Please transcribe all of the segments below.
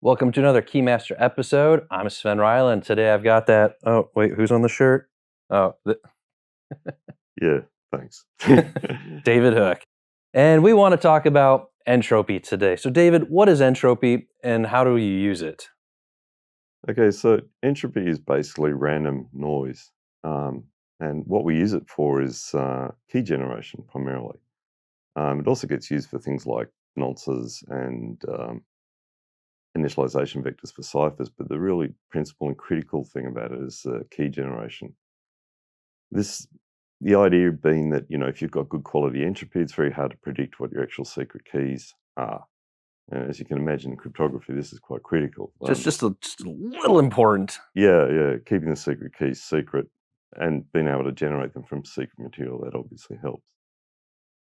Welcome to another Keymaster episode. I'm Sven Rajala, and today I've got that. Oh, wait, who's on the shirt? Oh, Yeah, thanks. David Hook. And we want to talk about entropy today. So, David, what is entropy and how do you use it? Okay, so entropy is basically random noise. And what we use it for is key generation primarily. It also gets used for things like nonces and initialization vectors for ciphers, but the really principal and critical thing about it is key generation. The idea being that, if you've got good quality entropy, it's very hard to predict what your actual secret keys are. And as you can imagine, in cryptography, this is quite critical. Just a little important. Yeah, keeping the secret keys secret and being able to generate them from secret material, that obviously helps.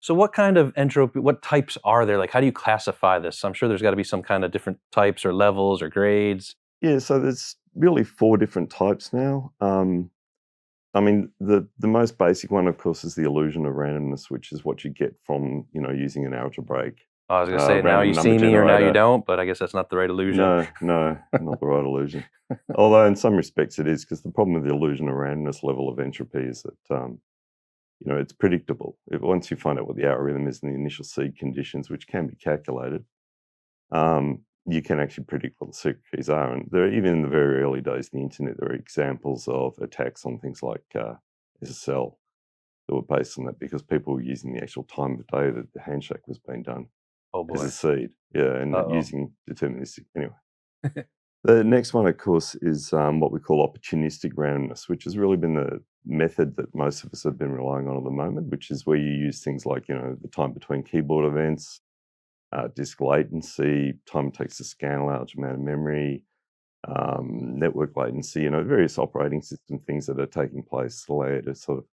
So, what kind of entropy, what types are there? Like, how do you classify this? I'm sure there's got to be some kind of different types or levels or grades. Yeah, so there's really 4 different types now. The most basic one, of course, is the illusion of randomness, which is what you get from, using an algebraic I was going to say, now random you number see me or now you generator. don't, but I guess that's not the right illusion. No, not the right illusion. Although in some respects it is, because the problem with the illusion of randomness level of entropy is that, it's predictable. Once you find out what the algorithm is and the initial seed conditions, which can be calculated, you can actually predict what the secret keys are. And even in the very early days of the internet, there are examples of attacks on things like SSL that were based on that, because people were using the actual time of day that the handshake was being done Oh, as boy. a seed. Yeah, and Uh-oh. using deterministic. Anyway. The next one, of course, is what we call opportunistic randomness, which has really been the method that most of us have been relying on at the moment, which is where you use things like, the time between keyboard events, disk latency, time it takes to scan a large amount of memory, network latency, various operating system things that are taking place to allow you to sort of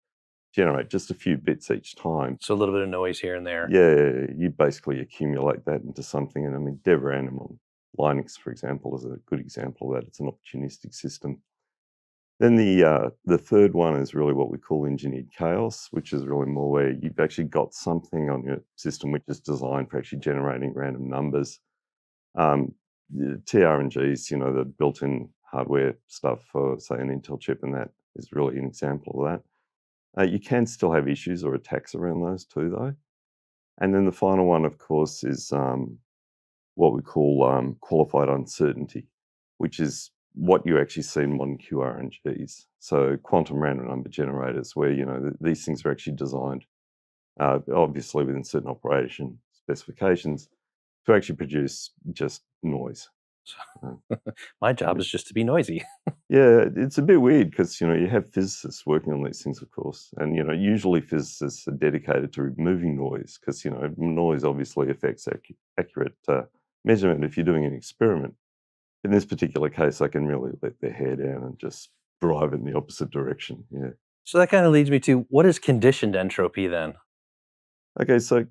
generate just a few bits each time. So, a little bit of noise here and there. Yeah, you basically accumulate that into something. And dev random on Linux, for example, is a good example of that. It's an opportunistic system. Then the third one is really what we call engineered chaos, which is really more where you've actually got something on your system which is designed for actually generating random numbers. The TRNGs, the built-in hardware stuff for, say, an Intel chip, and that is really an example of that. You can still have issues or attacks around those too, though. And then the final one, of course, is what we call qualified uncertainty, which is what you actually see in modern QRNGs. So quantum random number generators, where these things are actually designed, obviously within certain operation specifications, to actually produce just noise. My job is just to be noisy. Yeah, it's a bit weird because you have physicists working on these things, of course, and usually physicists are dedicated to removing noise because noise obviously affects accurate measurement if you're doing an experiment. In this particular case, they can really let their hair down and just drive in the opposite direction. Yeah. So that kind of leads me to, what is conditioned entropy then? Okay, so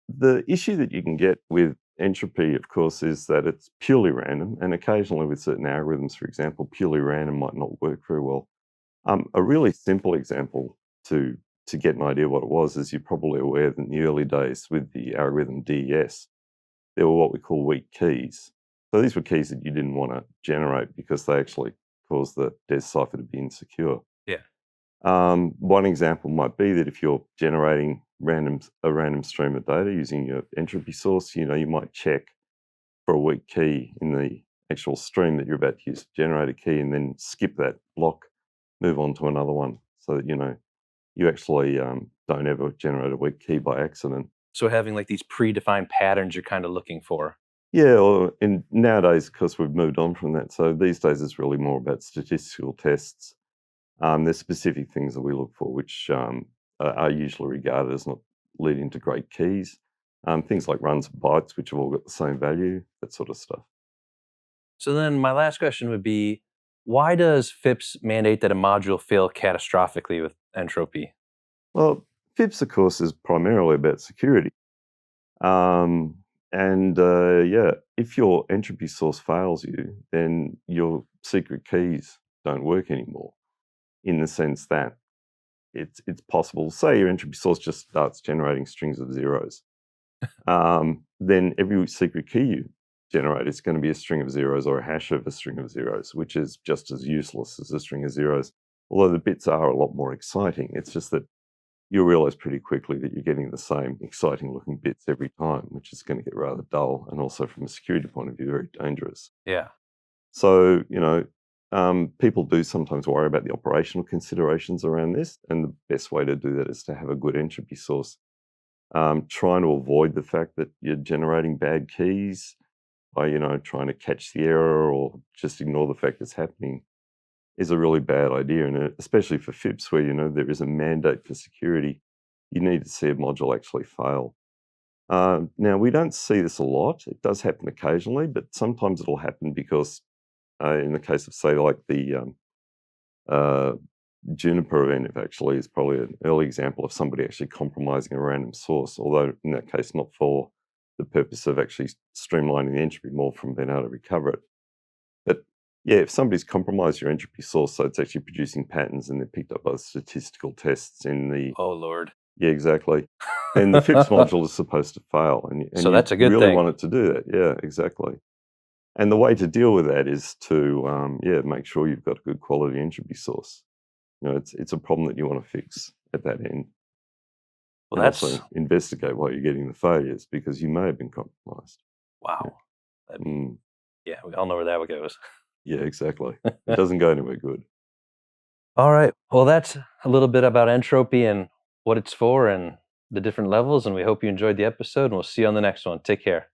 the issue that you can get with entropy, of course, is that it's purely random, and occasionally with certain algorithms, for example, purely random might not work very well. A really simple example to get an idea what it was is, you're probably aware that in the early days with the algorithm DES, there were what we call weak keys. So these were keys that you didn't want to generate because they actually caused the DES cipher to be insecure. Yeah. One example might be that if you're generating a random stream of data using your entropy source, you might check for a weak key in the actual stream that you're about to use to generate a key, and then skip that block, move on to another one, so that you actually don't ever generate a weak key by accident. So having like these predefined patterns you're kind of looking for. Yeah, and nowadays, because we've moved on from that, so these days it's really more about statistical tests. There's specific things that we look for, which are usually regarded as not leading to great keys. Things like runs of bytes, which have all got the same value, that sort of stuff. So then my last question would be, why does FIPS mandate that a module fail catastrophically with entropy? Well, FIPS, of course, is primarily about security. If your entropy source fails you, then your secret keys don't work anymore, in the sense that it's possible, say your entropy source just starts generating strings of zeros, then every secret key you generate, it's going to be a string of zeros or a hash of a string of zeros, which is just as useless as a string of zeros. Although the bits are a lot more exciting, it's just that you'll realize pretty quickly that you're getting the same exciting looking bits every time, which is going to get rather dull and also from a security point of view, very dangerous. Yeah. So, people do sometimes worry about the operational considerations around this, and the best way to do that is to have a good entropy source. Trying to avoid the fact that you're generating bad keys by, trying to catch the error or just ignore the fact it's happening is a really bad idea. And especially for FIPS, where, there is a mandate for security, you need to see a module actually fail. Now, we don't see this a lot. It does happen occasionally, but sometimes it'll happen because in the case of, say, like the Juniper event, actually is probably an early example of somebody actually compromising a random source, although in that case not for the purpose of actually streamlining the entropy, more from being able to recover it. But yeah, if somebody's compromised your entropy source so it's actually producing patterns and they're picked up by statistical tests in the... Oh, Lord. Yeah, exactly. Then the FIPS module is supposed to fail, and So you that's a good really thing. want it to do that. Yeah, exactly. And the way to deal with that is to make sure you've got a good quality entropy source. It's a problem that you want to fix at that end. Well, And that's also investigate why you're getting the failures, because you may have been compromised. wow. Mm, Yeah, we all know where that goes. yeah, exactly. It doesn't go anywhere good. All right. Well, that's a little bit about entropy and what it's for and the different levels. And we hope you enjoyed the episode, and we'll see you on the next one. Take care.